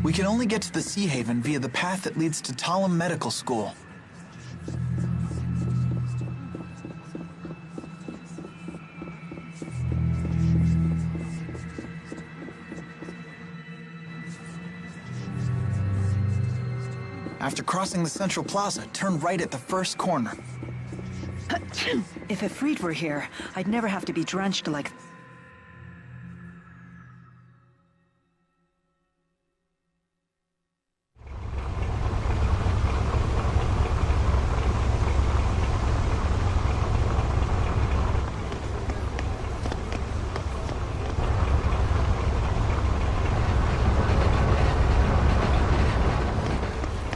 We can only get to the Sea Haven via the path that leads to Talem Medical School. After crossing the Central Plaza, turn right at the first corner. If Ifrit were here, I'd never have to be drenched like...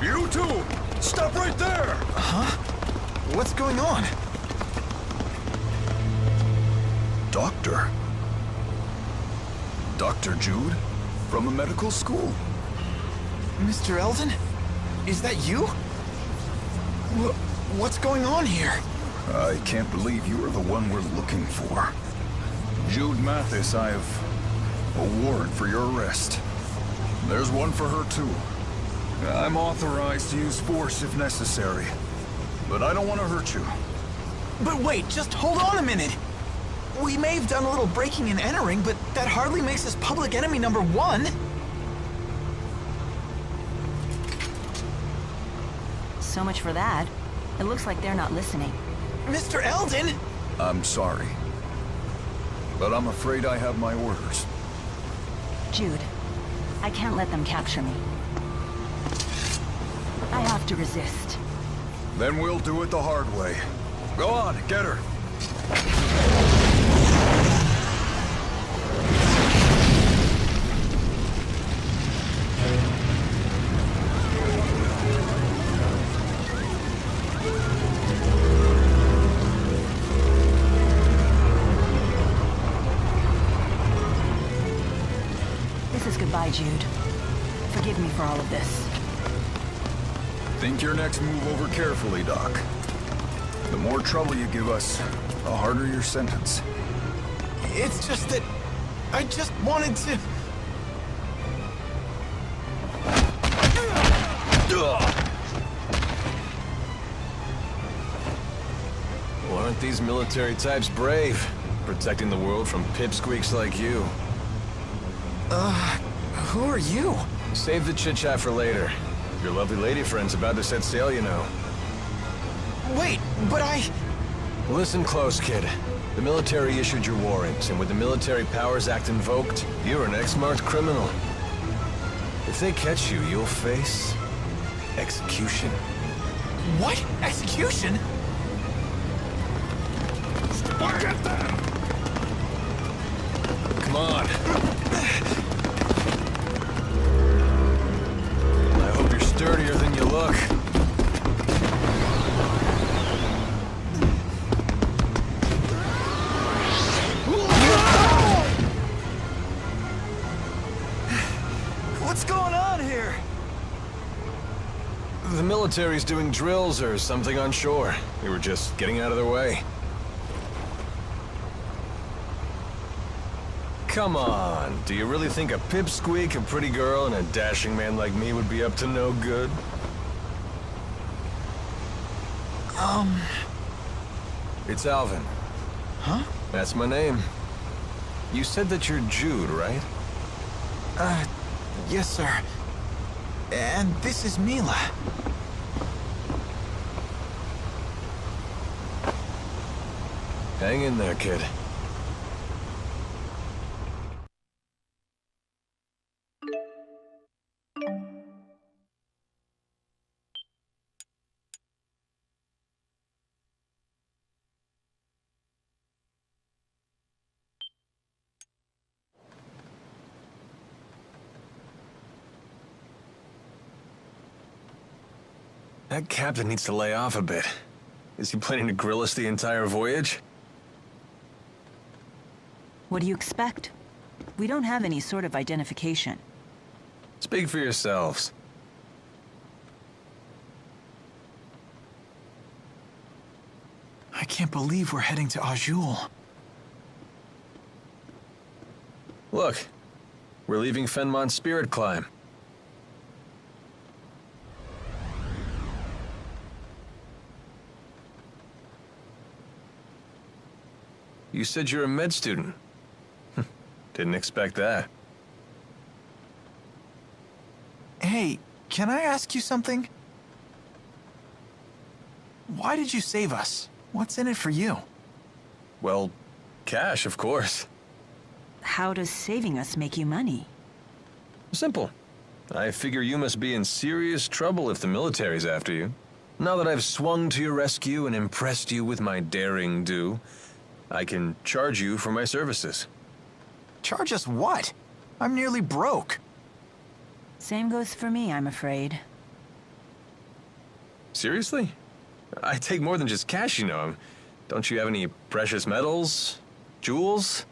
You two! Stop right there! Huh? What's going on? Doctor? Dr. Jude? From the medical school? Mr. Eldon? Is that you? What's going on here? I can't believe you are the one we're looking for. Jude Mathis, I have a warrant for your arrest. There's one for her, too. I'm authorized to use force if necessary, but I don't want to hurt you. But wait, just hold on a minute! We may have done a little breaking and entering, but that hardly makes us public enemy number one. So much for that. It looks like they're not listening. Mr. Eldon! I'm sorry, but I'm afraid I have my orders. Jude, I can't let them capture me. I have to resist. Then we'll do it the hard way. Go on, get her. This is goodbye, Jude. Forgive me for all of this. Think your next move over carefully, Doc. The more trouble you give us, the harder your sentence. It's just that... I just wanted to... Well, aren't these military types brave? Protecting the world from pipsqueaks like you. Who are you? Save the chit-chat for later. Your lovely lady friend's about to set sail, you know. Wait, but I... Listen close, kid. The military issued your warrant, and with the Military Powers Act invoked, you're an X-marked criminal. If they catch you, you'll face... execution. What? Execution? Look at them! Come on. I hope you're sturdier than you look. What's going on here? The military's doing drills or something on shore. We were just getting out of their way. Come on, do you really think a pipsqueak, a pretty girl, and a dashing man like me would be up to no good? It's Alvin. Huh? That's my name. You said that you're Jude, right? Yes, sir. And this is Mila. Hang in there, kid. That captain needs to lay off a bit. Is he planning to grill us the entire voyage? What do you expect? We don't have any sort of identification. Speak for yourselves. I can't believe we're heading to Azul. Look, we're leaving Fenmont's Spirit Climb. You said you're a med student. Didn't expect that. Hey, can I ask you something? Why did you save us? What's in it for you? Well, cash, of course. How does saving us make you money? Simple. I figure you must be in serious trouble if the military's after you. Now that I've swung to your rescue and impressed you with my daring do, I can charge you for my services. Charge us what? I'm nearly broke. Same goes for me, I'm afraid. Seriously? I take more than just cash, you know. Don't you have any precious metals? Jewels?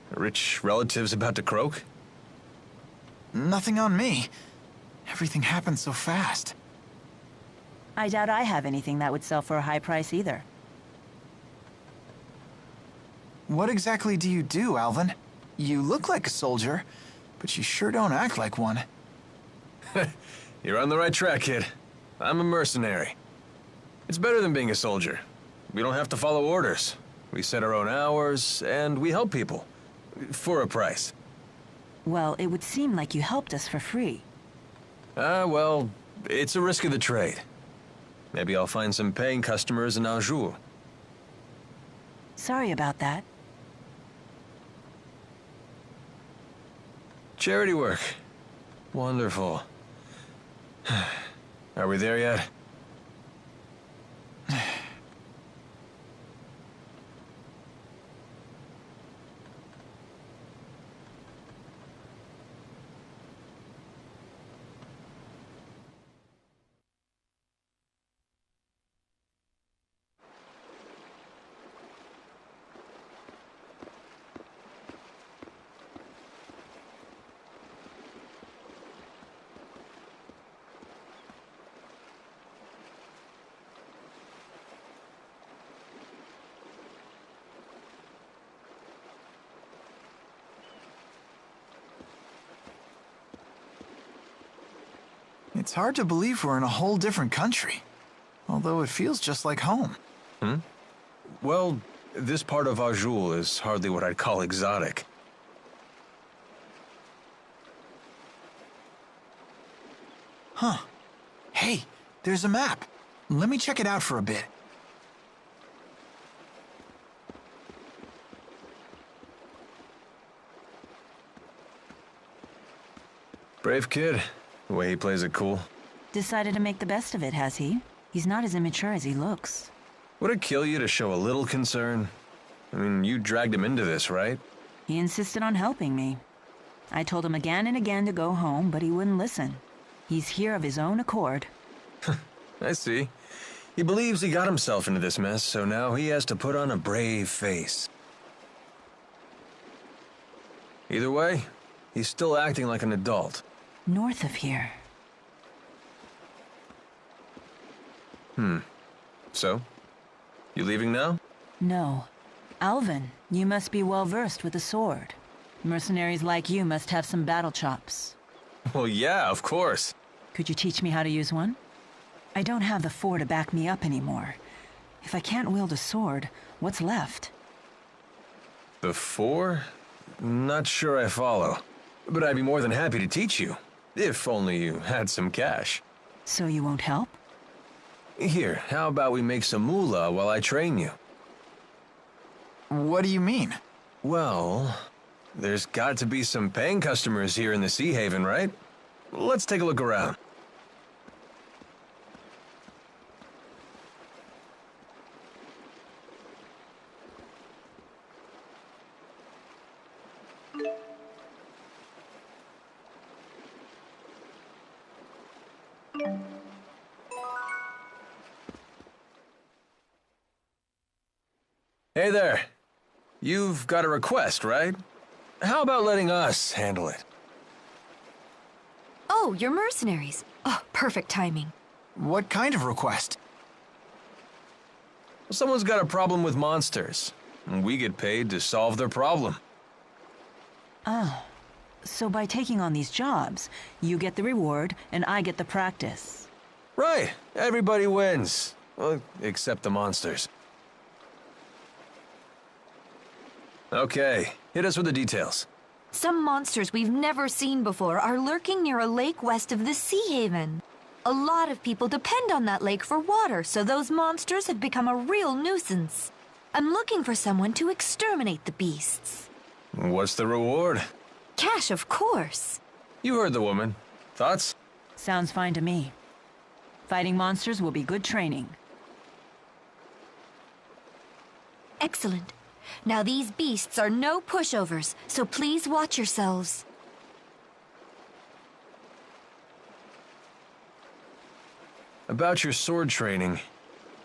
Rich relatives about to croak? Nothing on me. Everything happened so fast. I doubt I have anything that would sell for a high price either. What exactly do you do, Alvin? You look like a soldier, but you sure don't act like one. You're on the right track, kid. I'm a mercenary. It's better than being a soldier. We don't have to follow orders. We set our own hours, and we help people. For a price. Well, it would seem like you helped us for free. Well, it's a risk of the trade. Maybe I'll find some paying customers in Anjou. Sorry about that. Charity work. Wonderful. Are we there yet? It's hard to believe we're in a whole different country, although it feels just like home. Well, this part of Anjou is hardly what I'd call exotic. Huh. Hey, there's a map. Let me check it out for a bit. Brave kid. The way he plays it cool. Decided to make the best of it, has he? He's not as immature as he looks. Would it kill you to show a little concern? I mean, you dragged him into this, right? He insisted on helping me. I told him again and again to go home, but he wouldn't listen. He's here of his own accord. I see. He believes he got himself into this mess, so now he has to put on a brave face. Either way, he's still acting like an adult. North of here. So? You leaving now? No. Alvin, you must be well versed with the sword. Mercenaries like you must have some battle chops. Well, yeah, of course. Could you teach me how to use one? I don't have the 4 to back me up anymore. If I can't wield a sword, what's left? The 4? Not sure I follow. But I'd be more than happy to teach you. If only you had some cash. So you won't help? Here, how about we make some moolah while I train you? What do you mean? Well, there's got to be some paying customers here in the Sea Haven, right? Let's take a look around. Hey there. You've got a request, right? How about letting us handle it? Oh, you're mercenaries. Oh, perfect timing. What kind of request? Someone's got a problem with monsters, and we get paid to solve their problem. So by taking on these jobs, you get the reward and I get the practice. Right. Everybody wins. Well, except the monsters. Okay, hit us with the details. Some monsters we've never seen before are lurking near a lake west of the Sea Haven. A lot of people depend on that lake for water, so those monsters have become a real nuisance. I'm looking for someone to exterminate the beasts. What's the reward? Cash, of course. You heard the woman. Thoughts? Sounds fine to me. Fighting monsters will be good training. Excellent. Now these beasts are no pushovers, so please watch yourselves. About your sword training.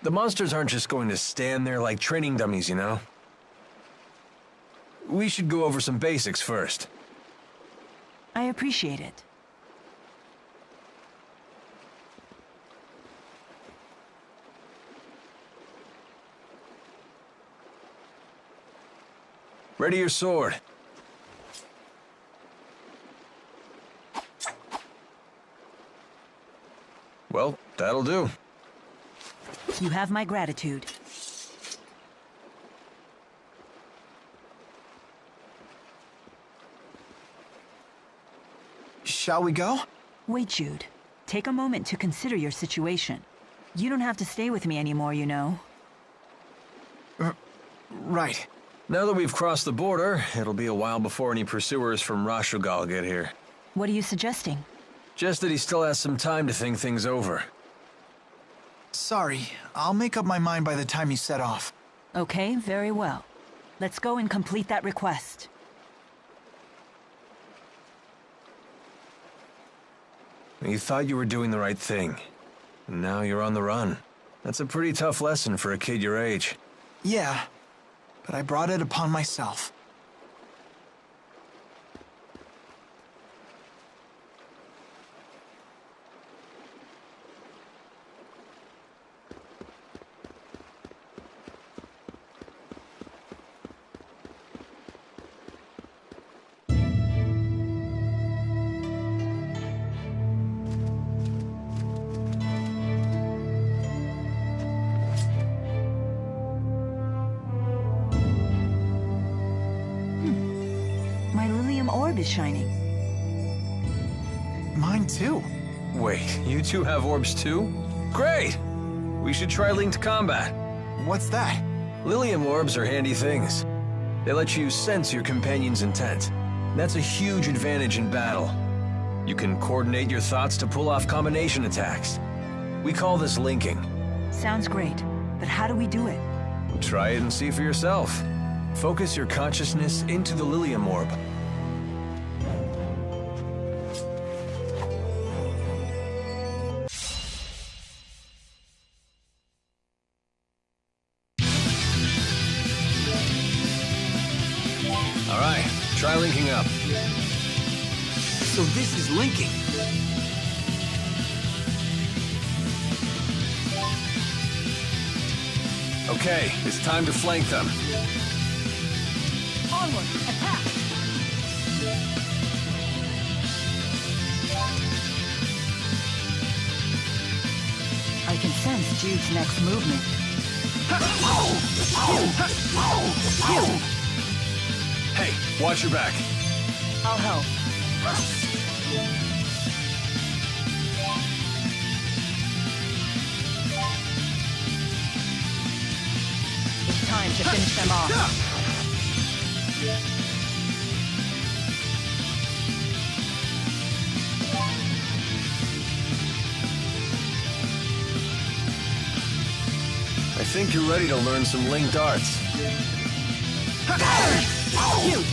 The monsters aren't just going to stand there like training dummies, you know? We should go over some basics first. I appreciate it. Ready your sword. Well, that'll do. You have my gratitude. Shall we go? Wait, Jude. Take a moment to consider your situation. You don't have to stay with me anymore, you know. Right. Now that we've crossed the border, it'll be a while before any pursuers from Rashugal get here. What are you suggesting? Just that he still has some time to think things over. Sorry, I'll make up my mind by the time you set off. Okay, very well. Let's go and complete that request. You thought you were doing the right thing. And now you're on the run. That's a pretty tough lesson for a kid your age. Yeah, but I brought it upon myself. Is shining. Mine too. Wait, you two have orbs too? Great! We should try linked combat. What's that? Lilium orbs are handy things. They let you sense your companion's intent. That's a huge advantage in battle. You can coordinate your thoughts to pull off combination attacks. We call this linking. Sounds great, but how do we do it? Try it and see for yourself. Focus your consciousness into the Lilium orb. Try linking up. So this is linking. Okay, it's time to flank them. Onward, attack! I can sense Jude's next movement. Hey, watch your back. I'll help. It's time to finish them off. I think you're ready to learn some linked arts. Huge!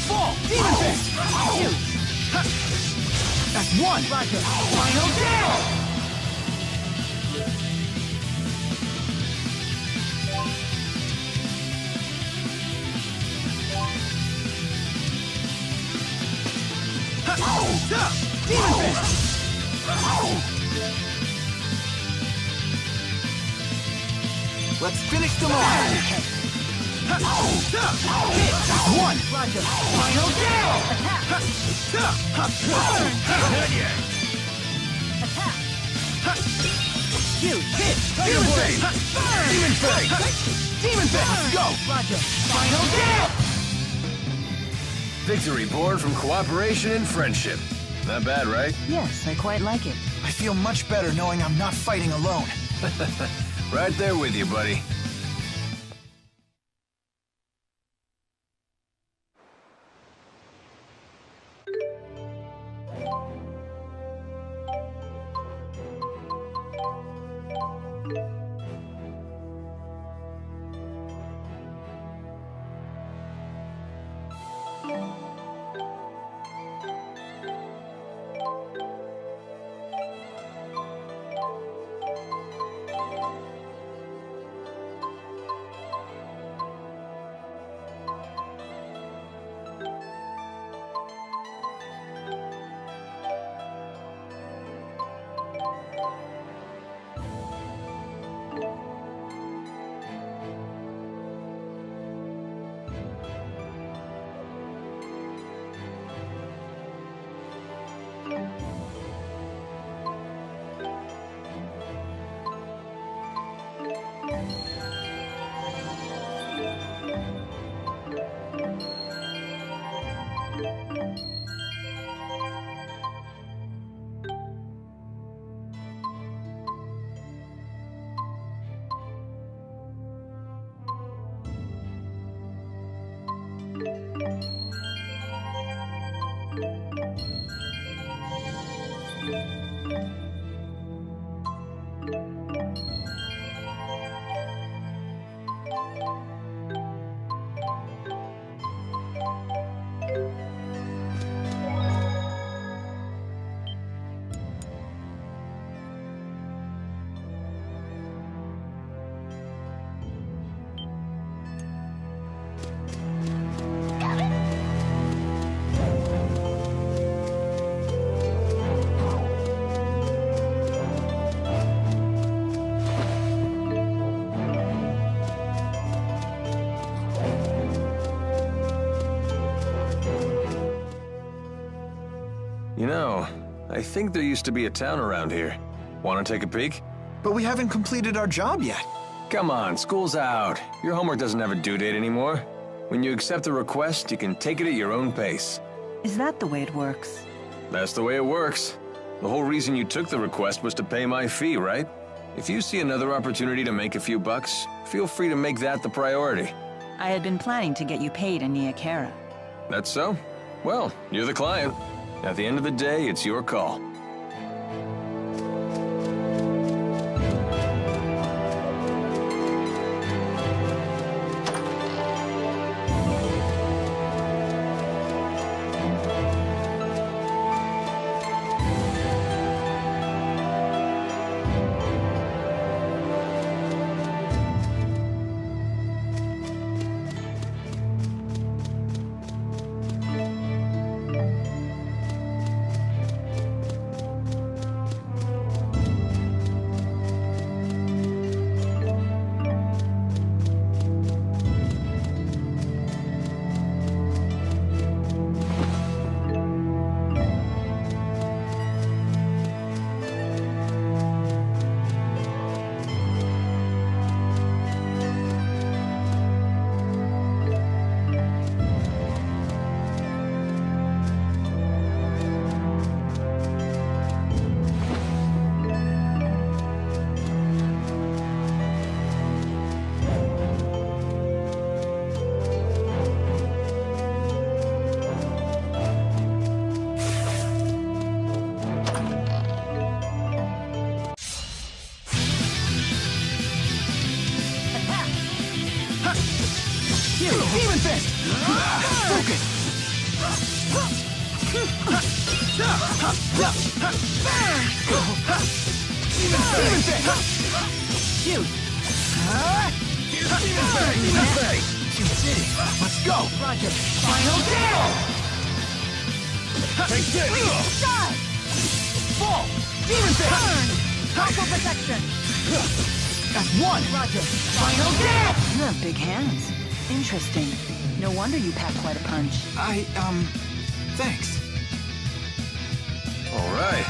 Fall! Demon Fist! Huge! That's one! Roger! Final down! Demon Fist! Let's finish them off! Hit! One! Roger! Final down! Attack! Not yet! Attack! Huge! Hit! Demon Fist! Demon Fist! Demon Fist! Go! Roger. Final down! Victory born from cooperation and friendship. Not bad, right? Yes, I quite like it. I feel much better knowing I'm not fighting alone. Right there with you, buddy. You know, I think there used to be a town around here. Want to take a peek? But we haven't completed our job yet. Come on, school's out. Your homework doesn't have a due date anymore. When you accept a request, you can take it at your own pace. Is that the way it works? That's the way it works. The whole reason you took the request was to pay my fee, right? If you see another opportunity to make a few bucks, feel free to make that the priority. I had been planning to get you paid in Niakara. That's so? Well, you're the client. At the end of the day, it's your call. Demon Fist! Focus! Demon Fist! Shoot! Demon Fist! You did it! Let's go! Roger! Final down! Take this! Shot! Fall! Demon Fist! Turn! Partial protection! That's one! Roger! Final down! You have big hands. Interesting. No wonder you pack quite a punch. Thanks. All right.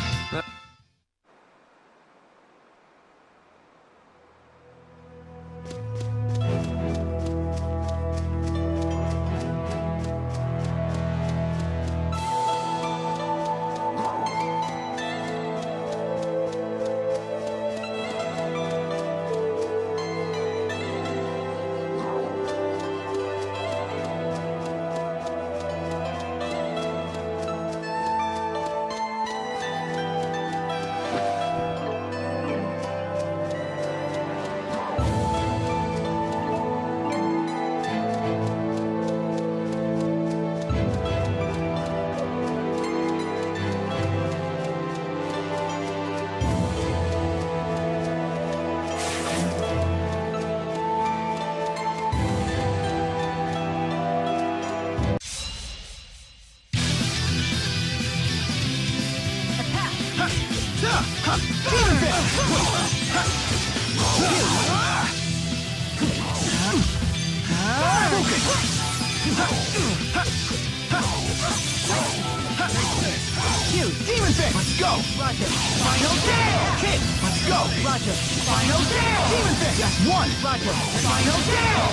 Demon Fist! Let's go! Roger! Final down! Hit! Let's go! Roger! Final down! Demon Fist! That's one! Roger! Final down!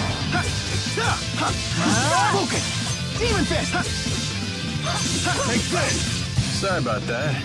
Focus! Demon Fist! Take this! Sorry about that.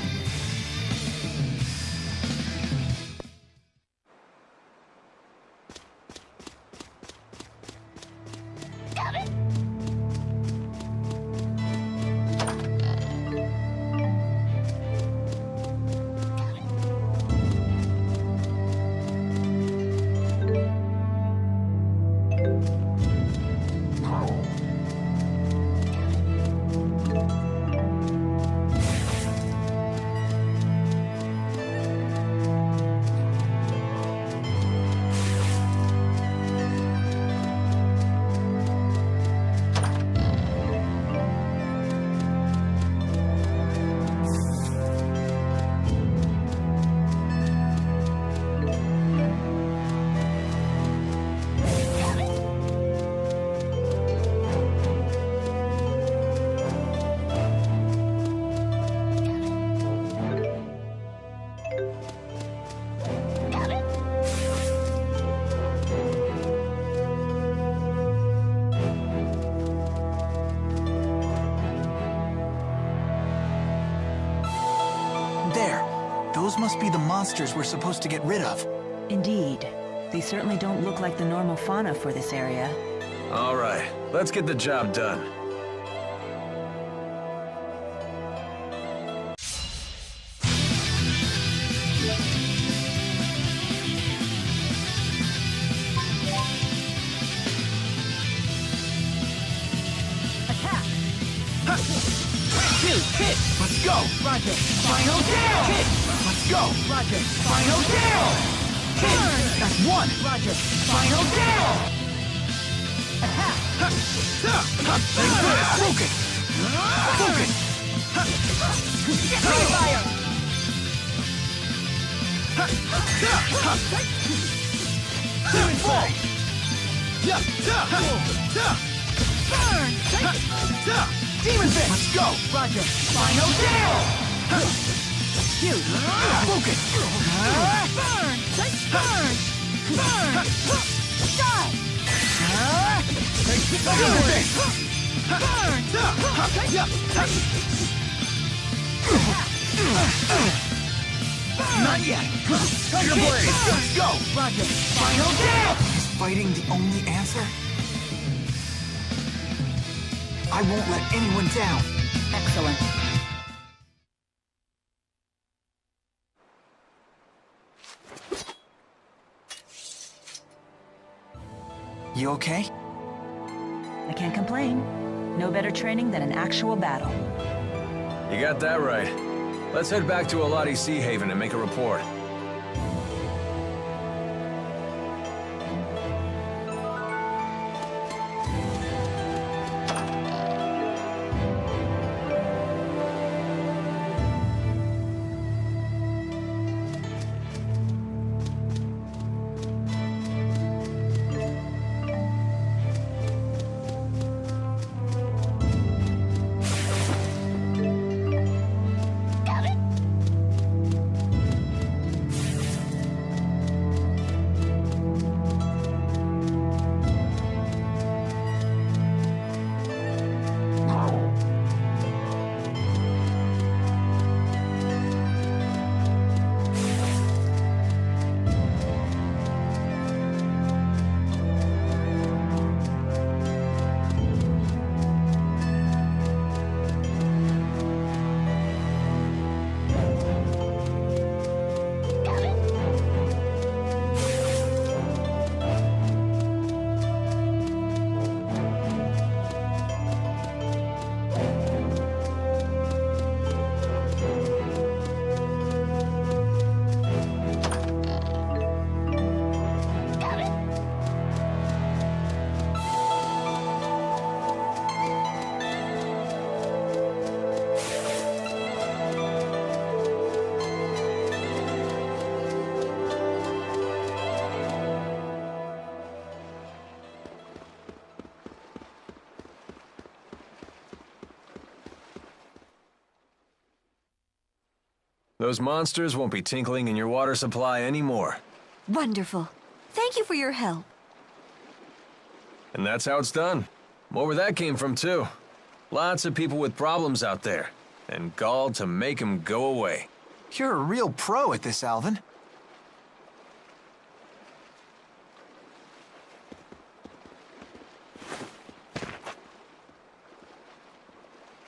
Those must be the monsters we're supposed to get rid of. Indeed. They certainly don't look like the normal fauna for this area. All right, let's get the job done. Hit! Let's go! Roger! Final down! Hit! Let's go! Roger! Final down! Hit! That's one! Roger! Final down! Focus! Focus! Free fire! Demon fall! Burn! Demon Fist! Let's go! Roger! Final down! Huge! Focus! Burn! Burn! Burn! Die! Demon Fist! Burn! Not yet! Tiger Blade! Let's go! Roger! Final down! Is fighting the only answer? I won't let anyone down. Excellent. You okay? I can't complain. No better training than an actual battle. You got that right. Let's head back to Alati Sea Haven and make a report. Those monsters won't be tinkling in your water supply anymore. Wonderful. Thank you for your help. And that's how it's done. More where that came from, too. Lots of people with problems out there, and gall to make them go away. You're a real pro at this, Alvin.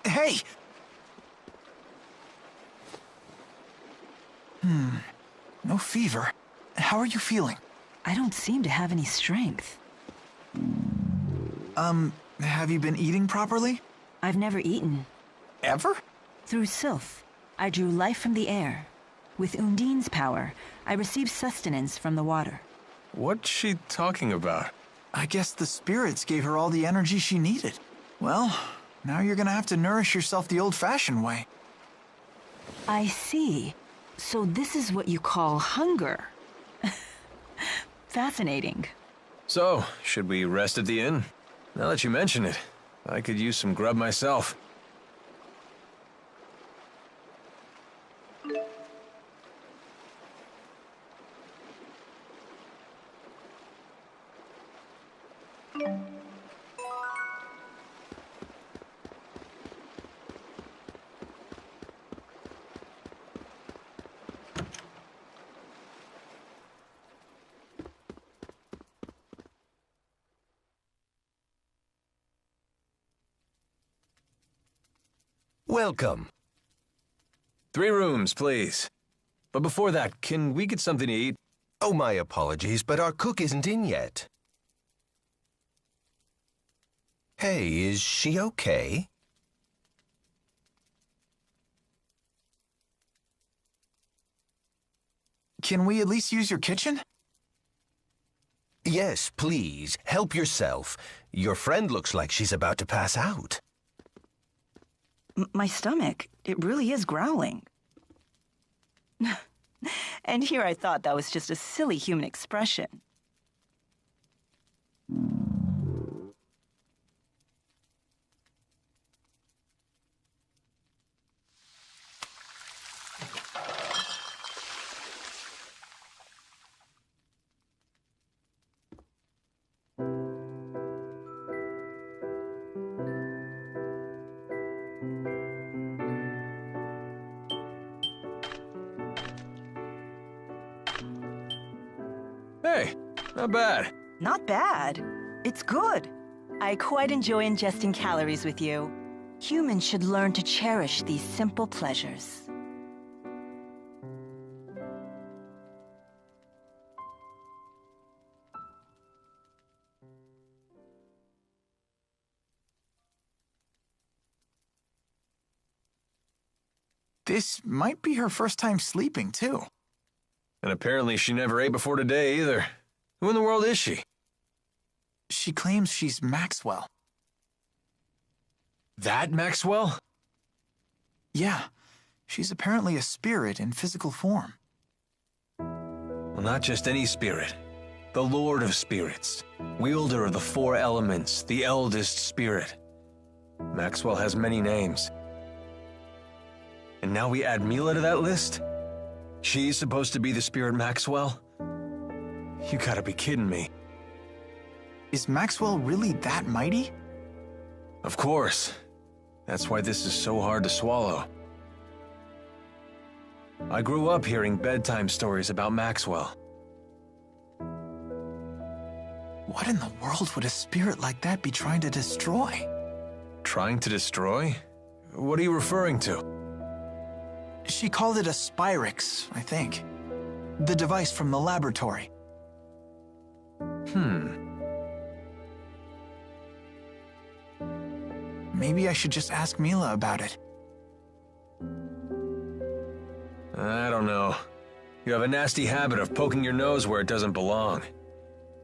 Hey! No fever. How are you feeling? I don't seem to have any strength. Have you been eating properly? I've never eaten. Ever? Through Sylph, I drew life from the air. With Undine's power, I received sustenance from the water. What's she talking about? I guess the spirits gave her all the energy she needed. Well, now you're gonna have to nourish yourself the old-fashioned way. I see. So this is what you call hunger. Fascinating. So, should we rest at the inn? Now that you mention it, I could use some grub myself. Welcome. 3 rooms, please. But before that, can we get something to eat? Oh, my apologies, but our cook isn't in yet. Hey, is she okay? Can we at least use your kitchen? Yes, please, help yourself. Your friend looks like she's about to pass out. My stomach, it really is growling. And here I thought that was just a silly human expression. Hey, not bad. Not bad. It's good. I quite enjoy ingesting calories with you. Humans should learn to cherish these simple pleasures. This might be her first time sleeping, too. And apparently she never ate before today, either. Who in the world is she? She claims she's Maxwell. That Maxwell? Yeah, she's apparently a spirit in physical form. Well, not just any spirit. The Lord of Spirits. Wielder of the 4 elements, the eldest spirit. Maxwell has many names. And now we add Mila to that list? She's supposed to be the spirit Maxwell? You gotta be kidding me. Is Maxwell really that mighty? Of course. That's why this is so hard to swallow. I grew up hearing bedtime stories about Maxwell. What in the world would a spirit like that be trying to destroy? Trying to destroy? What are you referring to? She called it a Spyrix, I think. The device from the laboratory. Maybe I should just ask Mila about it. I don't know. You have a nasty habit of poking your nose where it doesn't belong.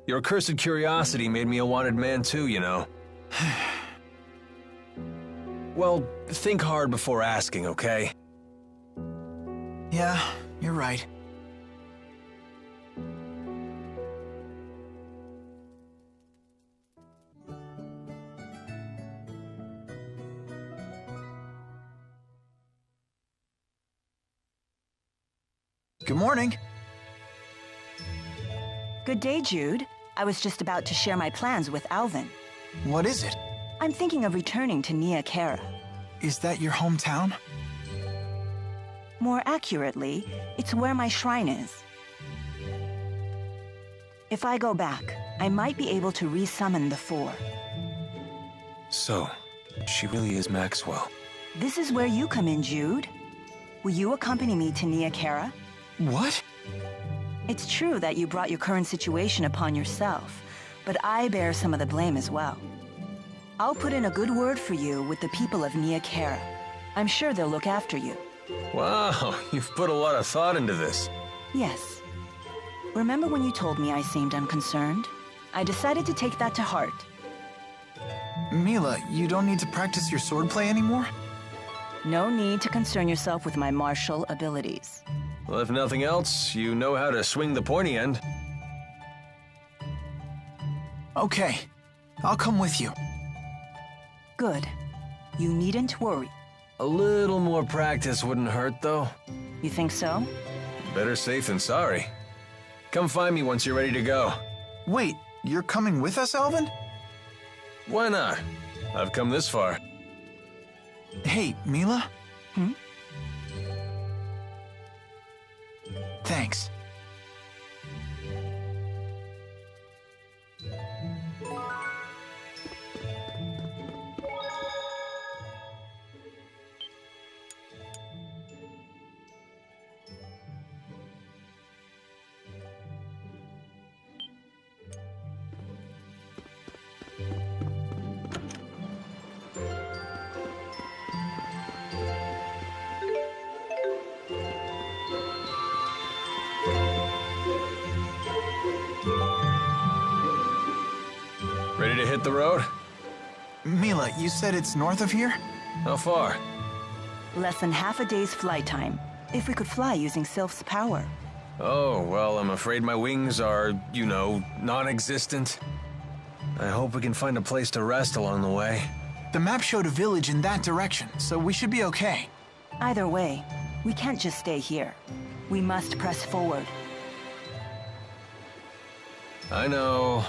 Your accursed curiosity made me a wanted man too, you know. Well, think hard before asking, okay? Yeah, you're right. Good morning. Good day, Jude. I was just about to share my plans with Alvin. What is it? I'm thinking of returning to Nia Kara. Is that your hometown? More accurately, it's where my shrine is. If I go back, I might be able to re-summon the Four. So, she really is Maxwell. This is where you come in, Jude. Will you accompany me to Nia Kara? What? It's true that you brought your current situation upon yourself, but I bear some of the blame as well. I'll put in a good word for you with the people of Nia Kara. I'm sure they'll look after you. Wow, you've put a lot of thought into this. Yes. Remember when you told me I seemed unconcerned? I decided to take that to heart. Mila, you don't need to practice your swordplay anymore? No need to concern yourself with my martial abilities. Well, if nothing else, you know how to swing the pointy end. Okay, I'll come with you. Good. You needn't worry. A little more practice wouldn't hurt, though. You think so? Better safe than sorry. Come find me once you're ready to go. Wait, you're coming with us, Alvin? Why not? I've come this far. Hey, Mila? Hmm? Thanks. Ready to hit the road? Mila, you said it's north of here? How far? Less than half a day's flight time, if we could fly using Sylph's power. Oh, well, I'm afraid my wings are, you know, non-existent. I hope we can find a place to rest along the way. The map showed a village in that direction, so we should be okay. Either way, we can't just stay here. We must press forward. I know.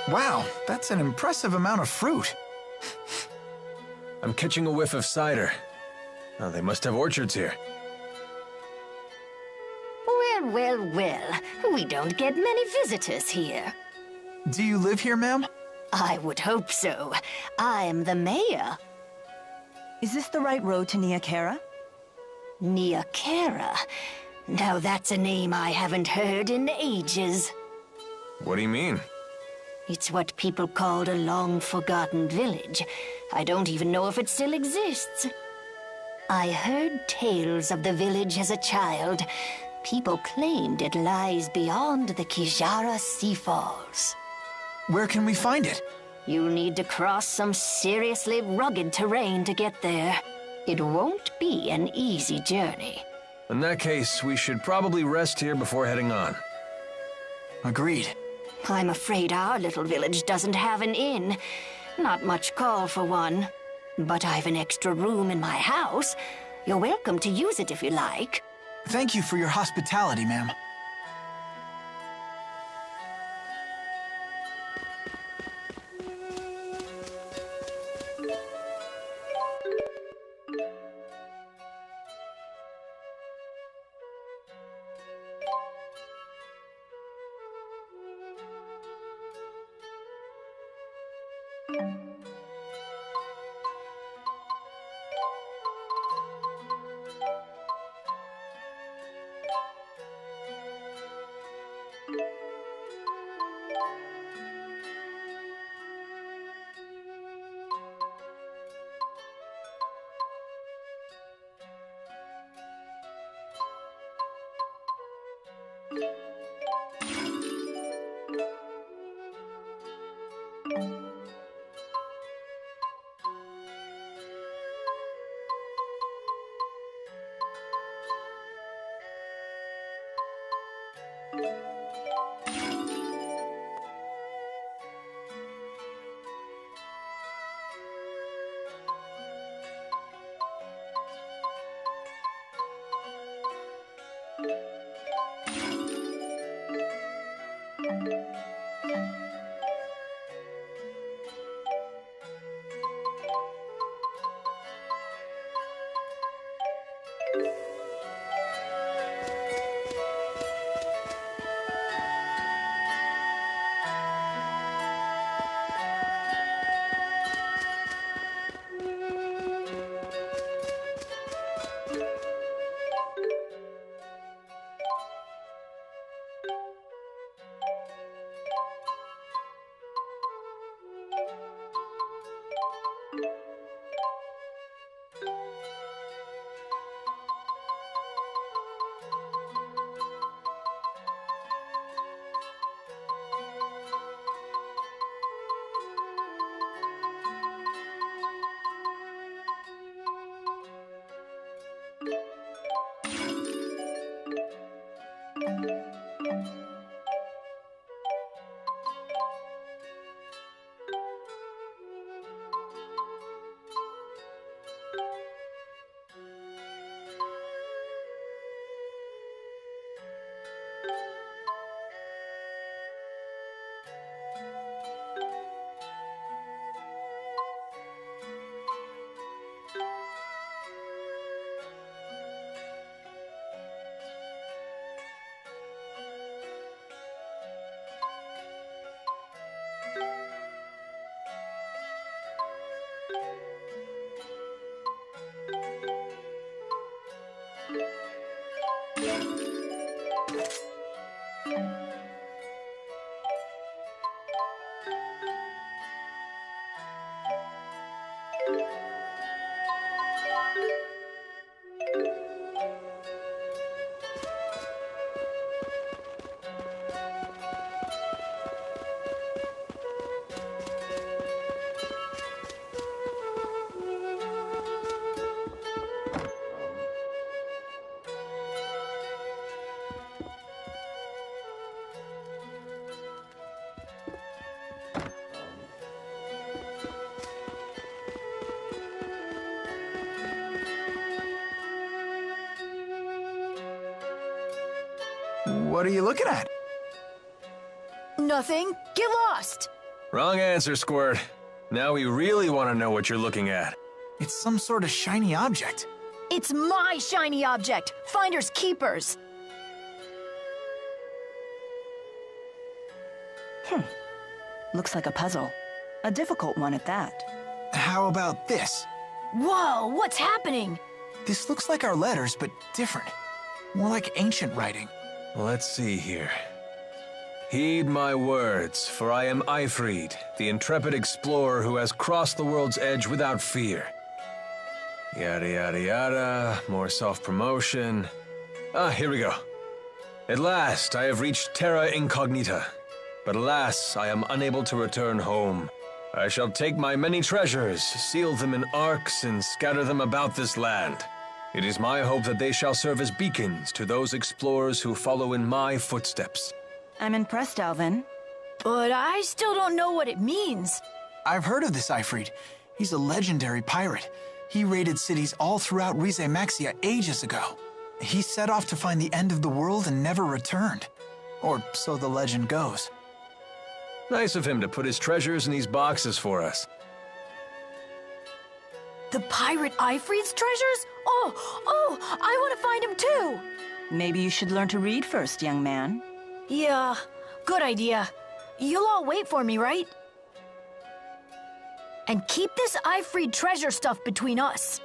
Wow, that's an impressive amount of fruit. I'm catching a whiff of cider. Oh, they must have orchards here. Well, well, well. We don't get many visitors here. Do you live here, ma'am? I would hope so. I'm the mayor. Is this the right road to Niakara? Niakara. Now that's a name I haven't heard in ages. What do you mean? It's what people called a long-forgotten village. I don't even know if it still exists. I heard tales of the village as a child. People claimed it lies beyond the Kijara Sea Falls. Where can we find it? You'll need to cross some seriously rugged terrain to get there. It won't be an easy journey. In that case, we should probably rest here before heading on. Agreed. I'm afraid our little village doesn't have an inn. Not much call for one. But I've an extra room in my house. You're welcome to use it if you like. Thank you for your hospitality, ma'am. What are you looking at? Nothing. Get lost. Wrong answer, Squirt. Now we really want to know what you're looking at. It's some sort of shiny object. It's my shiny object! Finders keepers! Looks like a puzzle. A difficult one at that. How about this? Whoa, what's happening? This looks like our letters, but different. More like ancient writing. Let's see here. Heed my words, for I am Eifried, the intrepid explorer who has crossed the world's edge without fear. Yada yada yada, more self-promotion. Here we go. At last, I have reached Terra Incognita. But alas, I am unable to return home. I shall take my many treasures, seal them in arks, and scatter them about this land. It is my hope that they shall serve as beacons to those explorers who follow in my footsteps. I'm impressed, Alvin. But I still don't know what it means. I've heard of this Eifried. He's a legendary pirate. He raided cities all throughout Rize Maxia ages ago. He set off to find the end of the world and never returned. Or so the legend goes. Nice of him to put his treasures in these boxes for us. The pirate Eifried's treasures? Oh, I want to find him too! Maybe you should learn to read first, young man. Yeah, good idea. You'll all wait for me, right? And keep this Eifried treasure stuff between us.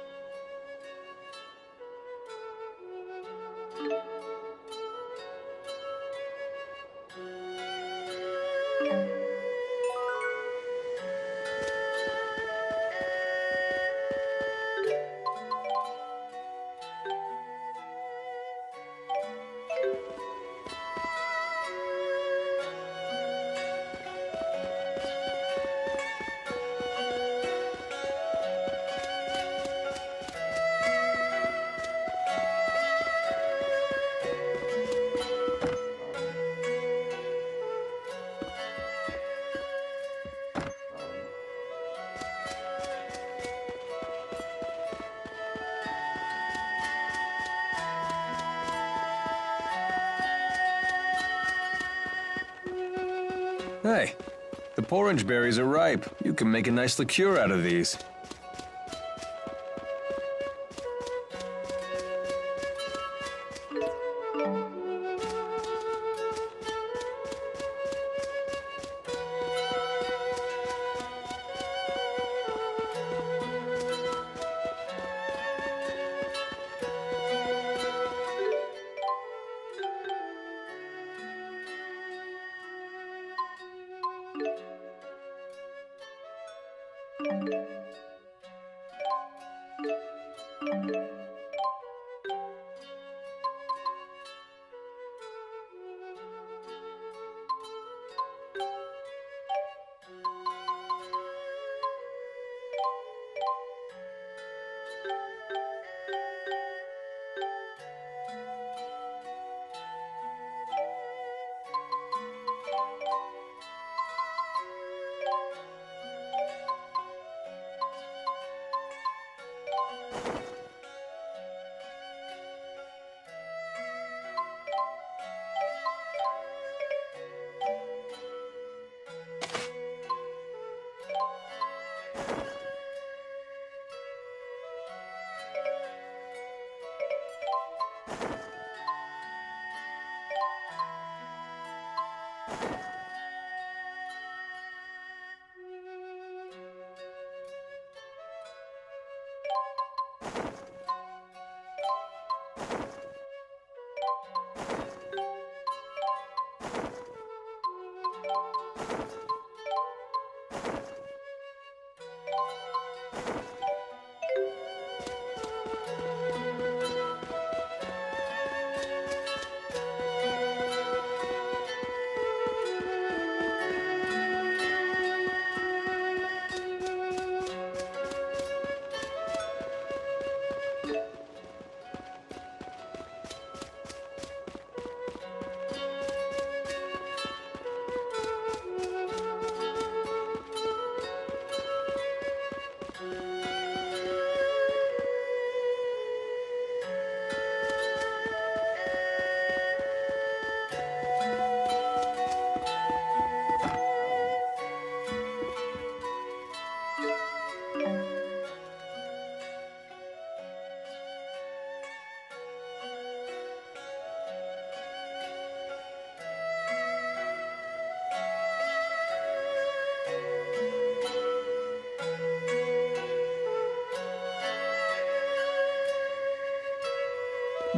Hey, the porridge berries are ripe. You can make a nice liqueur out of these.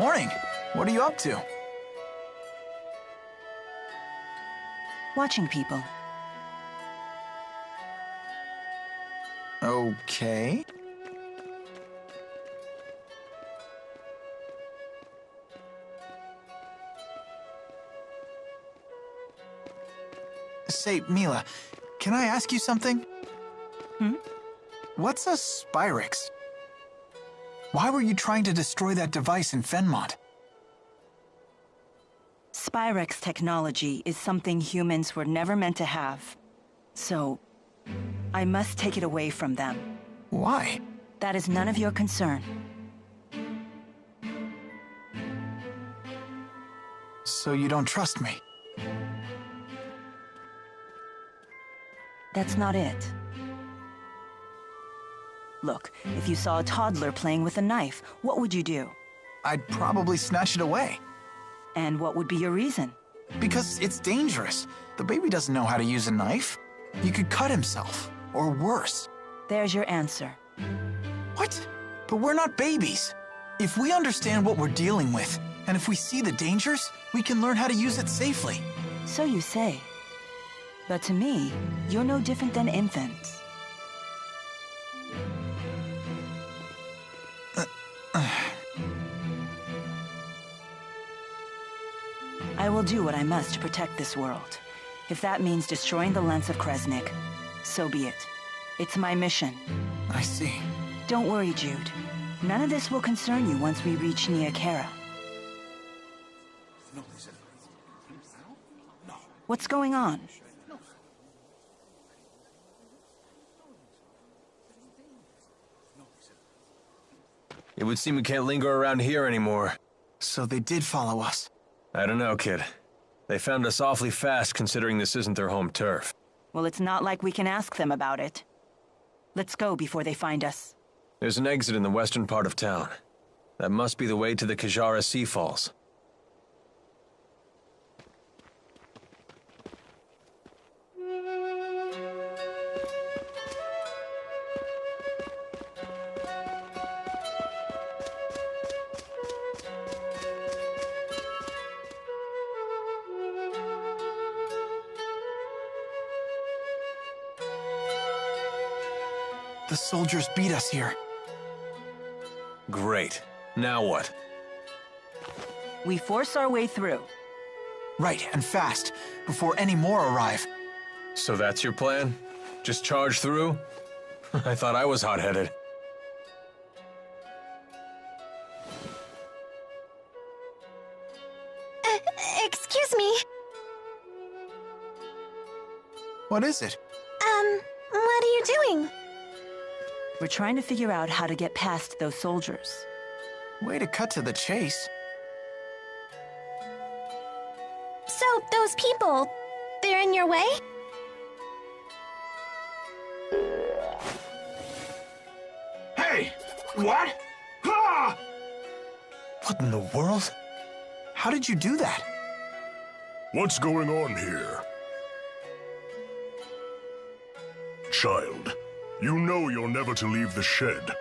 Morning. What are you up to? Watching people. Okay. Say, Mila, can I ask you something? What's a Spyrix? Why were you trying to destroy that device in Fenmont? Spyrix technology is something humans were never meant to have. So, I must take it away from them. Why? That is none of your concern. So you don't trust me? That's not it. Look, if you saw a toddler playing with a knife, what would you do? I'd probably snatch it away. And what would be your reason? Because it's dangerous. The baby doesn't know how to use a knife. He could cut himself, or worse. There's your answer. What? But we're not babies. If we understand what we're dealing with, and if we see the dangers, we can learn how to use it safely. So you say. But to me, you're no different than infants. I will do what I must to protect this world. If that means destroying the lens of Kresnik, so be it. It's my mission. I see. Don't worry, Jude. None of this will concern you once we reach Niakara. What's going on? It would seem we can't linger around here anymore. So they did follow us. I don't know, kid. They found us awfully fast considering this isn't their home turf. Well, it's not like we can ask them about it. Let's go before they find us. There's an exit in the western part of town. That must be the way to the Kajara Sea Falls. The soldiers beat us here. Great. Now what? We force our way through. Right, and fast, before any more arrive. So that's your plan? Just charge through? I thought I was hot-headed. Excuse me. What is it? What are you doing? We're trying to figure out how to get past those soldiers. Way to cut to the chase. So, those people, they're in your way? Hey! What? Ah! What in the world? How did you do that? What's going on here? Child, you know you're never to leave the shed.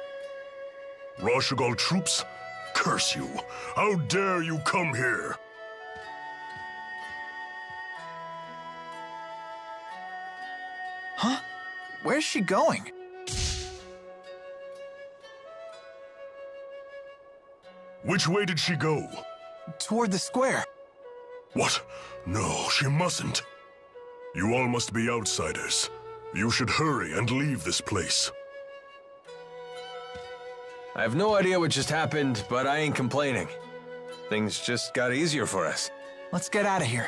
Rashagal troops? Curse you! How dare you come here? Huh? Where's she going? Which way did she go? Toward the square. What? No, she mustn't. You all must be outsiders. You should hurry and leave this place. I have no idea what just happened, but I ain't complaining. Things just got easier for us. Let's get out of here.